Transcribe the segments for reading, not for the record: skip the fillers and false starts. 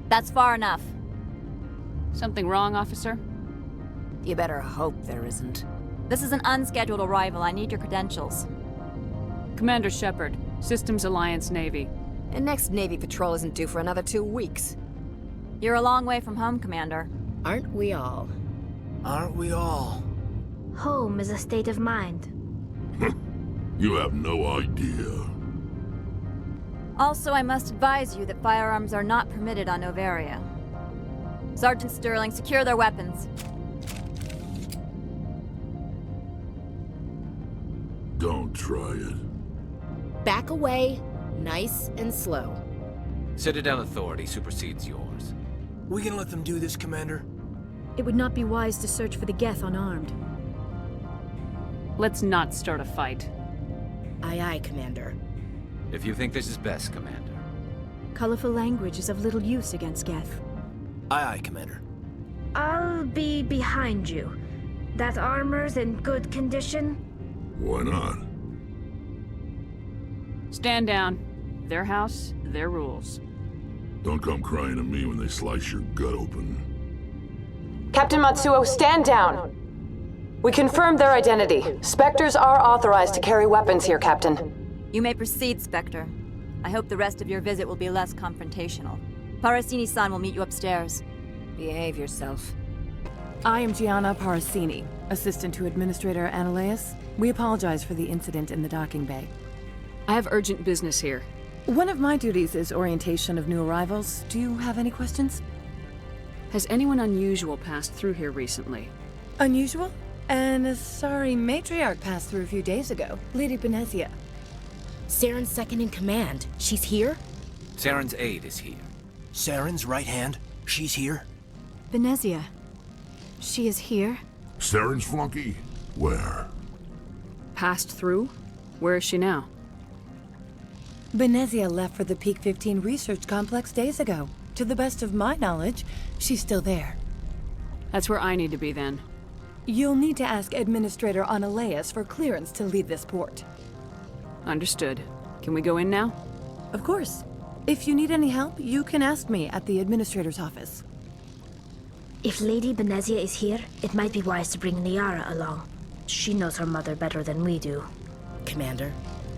That's far enough. Something wrong, officer? You better hope there isn't. This is an unscheduled arrival. I need your credentials. Commander Shepard, Systems Alliance Navy. And next Navy patrol isn't due for another 2 weeks. You're a long way from home, Commander. Aren't we all? Aren't we all? Home is a state of mind. You have no idea. Also, I must advise you that firearms are not permitted on Noveria. Sergeant Sterling, secure their weapons. Don't try it. Back away, nice and slow. Citadel authority supersedes yours. We can let them do this, Commander? It would not be wise to search for the Geth unarmed. Let's not start a fight. Aye, aye, Commander. If you think this is best, Commander. Colorful language is of little use against Geth. Aye, aye, Commander. I'll be behind you. That armor's in good condition? Why not? Stand down. Their house, their rules. Don't come crying to me when they slice your gut open. Captain Matsuo, stand down! We confirmed their identity. Spectres are authorized to carry weapons here, Captain. You may proceed, Spectre. I hope the rest of your visit will be less confrontational. Parasini-san will meet you upstairs. Behave yourself. I am Gianna Parasini, assistant to Administrator Anoleis. We apologize for the incident in the docking bay. I have urgent business here. One of my duties is orientation of new arrivals. Do you have any questions? Has anyone unusual passed through here recently? Unusual? And a sorry matriarch passed through a few days ago. Lady Benezia. Saren's second in command. She's here? Saren's aide is here. Saren's right hand. She's here. Benezia. She is here? Saren's flunky? Where? Passed through? Where is she now? Benezia left for the Peak 15 research complex days ago. To the best of my knowledge, she's still there. That's where I need to be then. You'll need to ask Administrator Anoleis for clearance to leave this port. Understood. Can we go in now? Of course. If you need any help, you can ask me at the Administrator's office. If Lady Benezia is here, it might be wise to bring Liara along. She knows her mother better than we do. Commander,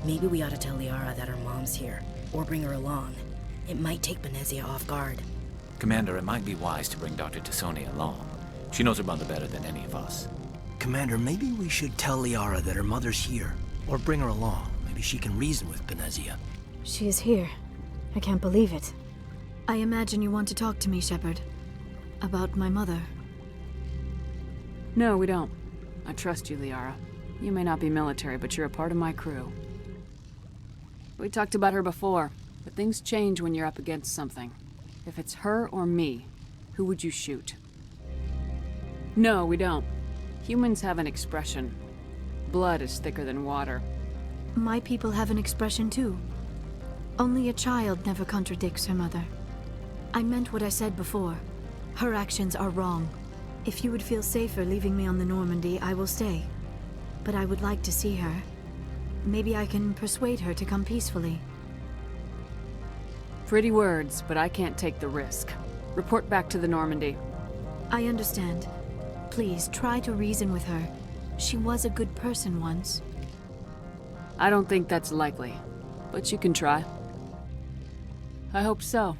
maybe we ought to tell Liara that her mom's here, or bring her along. It might take Benezia off guard. Commander, it might be wise to bring Dr. Tassoni along. She knows her mother better than any of us. Commander, maybe we should tell Liara that her mother's here, or bring her along. Maybe she can reason with Benezia. She is here. I can't believe it. I imagine you want to talk to me, Shepard. About my mother. No, we don't. I trust you, Liara. You may not be military, but you're a part of my crew. We talked about her before, but things change when you're up against something. If it's her or me, who would you shoot? No, we don't. Humans have an expression. Blood is thicker than water. My people have an expression too. Only a child never contradicts her mother. I meant what I said before. Her actions are wrong. If you would feel safer leaving me on the Normandy, I will stay. But I would like to see her. Maybe I can persuade her to come peacefully. Pretty words, but I can't take the risk. Report back to the Normandy. I understand. Please, try to reason with her. She was a good person once. I don't think that's likely, but you can try. I hope so.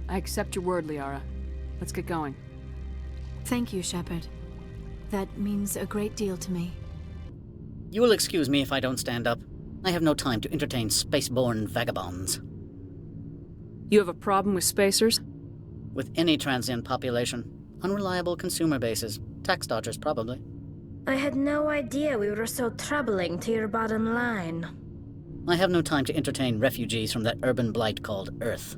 I accept your word, Liara. Let's get going. Thank you, Shepard. That means a great deal to me. You will excuse me if I don't stand up. I have no time to entertain spaceborne vagabonds. You have a problem with spacers? With any transient population. Unreliable consumer bases. Tax dodgers, probably. I had no idea we were so troubling to your bottom line. I have no time to entertain refugees from that urban blight called Earth.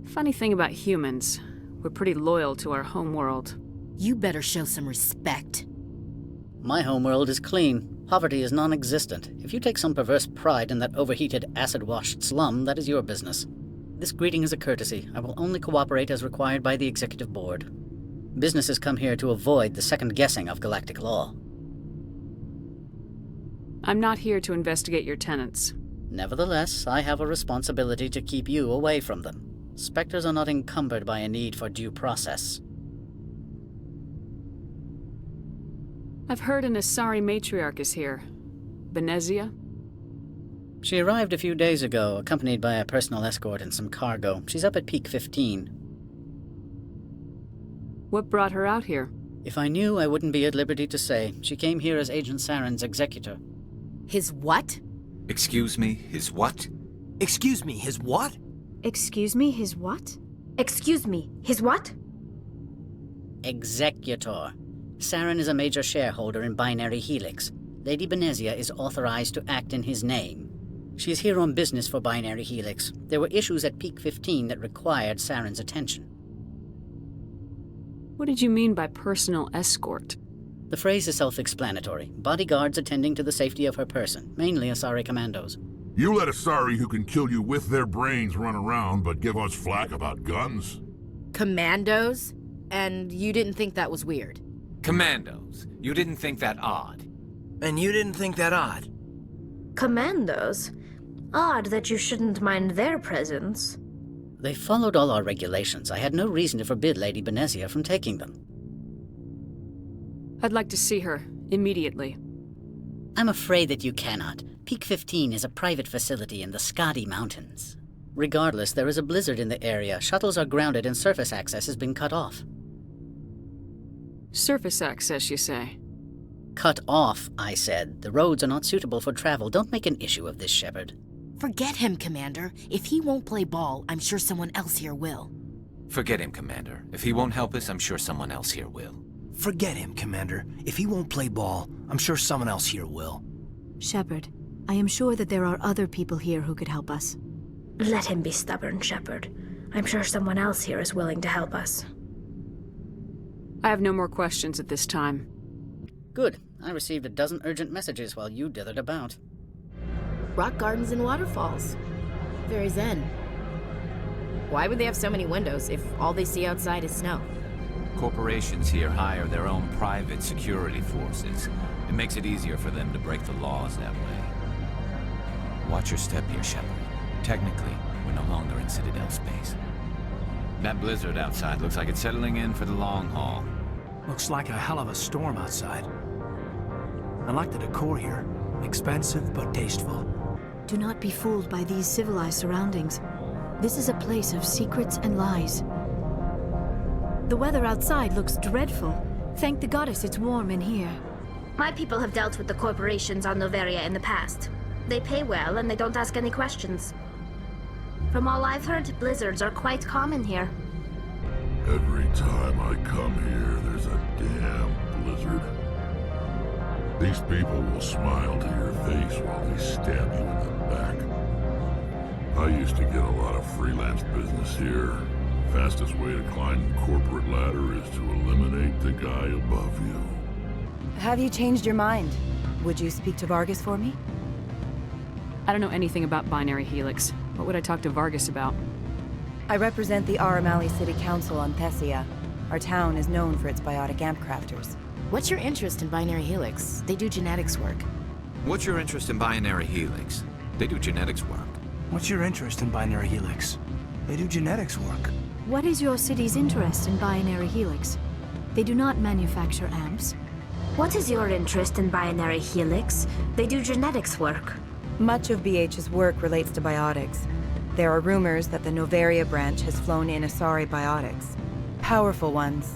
Funny thing about humans, we're pretty loyal to our homeworld. You better show some respect. My homeworld is clean. Poverty is non-existent. If you take some perverse pride in that overheated, acid-washed slum, that is your business. This greeting is a courtesy. I will only cooperate as required by the Executive Board. Businesses come here to avoid the second-guessing of galactic law. I'm not here to investigate your tenants. Nevertheless, I have a responsibility to keep you away from them. Spectres are not encumbered by a need for due process. I've heard an Asari matriarch is here. Benezia? She arrived a few days ago, accompanied by a personal escort and some cargo. She's up at Peak 15. What brought her out here? If I knew, I wouldn't be at liberty to say. She came here as Agent Saren's executor. His what? Excuse me, his what? Excuse me, his what? Excuse me, his what? Excuse me, his what? Executor. Saren is a major shareholder in Binary Helix. Lady Benezia is authorized to act in his name. She is here on business for Binary Helix. There were issues at Peak 15 that required Saren's attention. What did you mean by personal escort? The phrase is self-explanatory. Bodyguards attending to the safety of her person, mainly Asari commandos. You let Asari who can kill you with their brains run around, but give us flack about guns? Commandos? And you didn't think that was weird? Commandos. You didn't think that odd? And you didn't think that odd? Commandos? Odd that you shouldn't mind their presence. They followed all our regulations. I had no reason to forbid Lady Benezia from taking them. I'd like to see her, immediately. I'm afraid that you cannot. Peak 15 is a private facility in the Skadi Mountains. Regardless, there is a blizzard in the area. Shuttles are grounded and surface access has been cut off. Surface access, you say? Cut off, I said. The roads are not suitable for travel. Don't make an issue of this, Shepard. Forget him, Commander. If he won't play ball, I'm sure someone else here will. Forget him, Commander. If he won't help us, I'm sure someone else here will. Forget him, Commander. If he won't play ball, I'm sure someone else here will. Shepard, I am sure that there are other people here who could help us. Let him be stubborn, Shepard. I'm sure someone else here is willing to help us. I have no more questions at this time. Good. I received a dozen urgent messages while you dithered about. Rock gardens and waterfalls. Very zen. Why would they have so many windows if all they see outside is snow? Corporations here hire their own private security forces. It makes it easier for them to break the laws that way. Watch your step here, Shepard. Technically, we're no longer in Citadel space. That blizzard outside looks like it's settling in for the long haul. Looks like a hell of a storm outside. I like the decor here. Expensive but tasteful. Do not be fooled by these civilized surroundings. This is a place of secrets and lies. The weather outside looks dreadful. Thank the goddess it's warm in here. My people have dealt with the corporations on Noveria in the past. They pay well and they don't ask any questions. From all I've heard, blizzards are quite common here. Every time I come here, there's a damn blizzard. These people will smile to your face while they stab you in the back. I used to get a lot of freelance business here. Fastest way to climb the corporate ladder is to eliminate the guy above you. Have you changed your mind? Would you speak to Vargas for me? I don't know anything about Binary Helix. What would I talk to Vargas about? I represent the Aramali City Council on Thessia. Our town is known for its biotic amp crafters. What's your interest in Binary Helix? They do genetics work. What's your interest in Binary Helix? They do genetics work. What's your interest in Binary Helix? They do genetics work. What is your city's interest in Binary Helix? They do not manufacture amps. What is your interest in Binary Helix? They do genetics work. Much of BH's work relates to biotics. There are rumors that the Noveria branch has flown in Asari biotics. Powerful ones.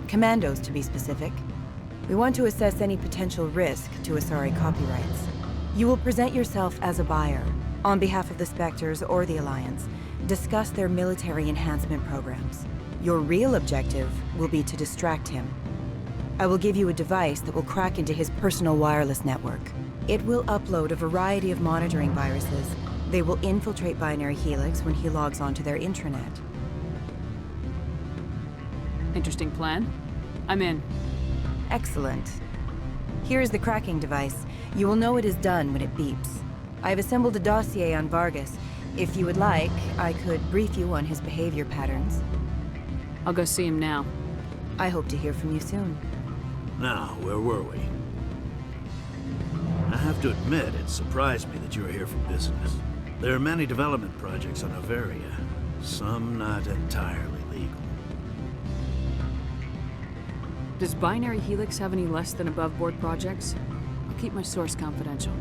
Commandos, to be specific. We want to assess any potential risk to Asari copyrights. You will present yourself as a buyer, on behalf of the Spectres or the Alliance. Discuss their military enhancement programs. Your real objective will be to distract him. I will give you a device that will crack into his personal wireless network. It will upload a variety of monitoring viruses. They will infiltrate Binary Helix when he logs onto their intranet. Interesting plan. I'm in. Excellent. Here is the cracking device. You will know it is done when it beeps. I have assembled a dossier on Vargas. If you would like, I could brief you on his behavior patterns. I'll go see him now. I hope to hear from you soon. Now, where were we? I have to admit, it surprised me that you are here for business. There are many development projects on Noveria. some not entirely legal. Does Binary Helix have any less than above-board projects? I'll keep my source confidential.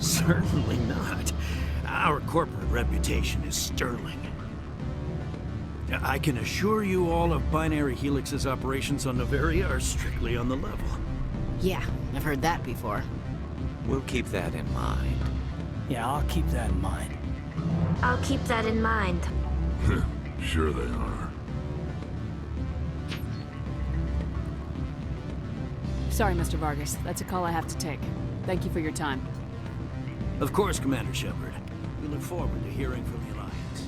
Certainly not. Our corporate reputation is sterling. I can assure you all of Binary Helix's operations on Noveria are strictly on the level. Yeah, I've heard that before. We'll keep that in mind. Yeah, I'll keep that in mind. I'll keep that in mind. Sure they are. Sorry, Mr. Vargas. That's a call I have to take. Thank you for your time. Of course, Commander Shepard. We look forward to hearing from the Alliance.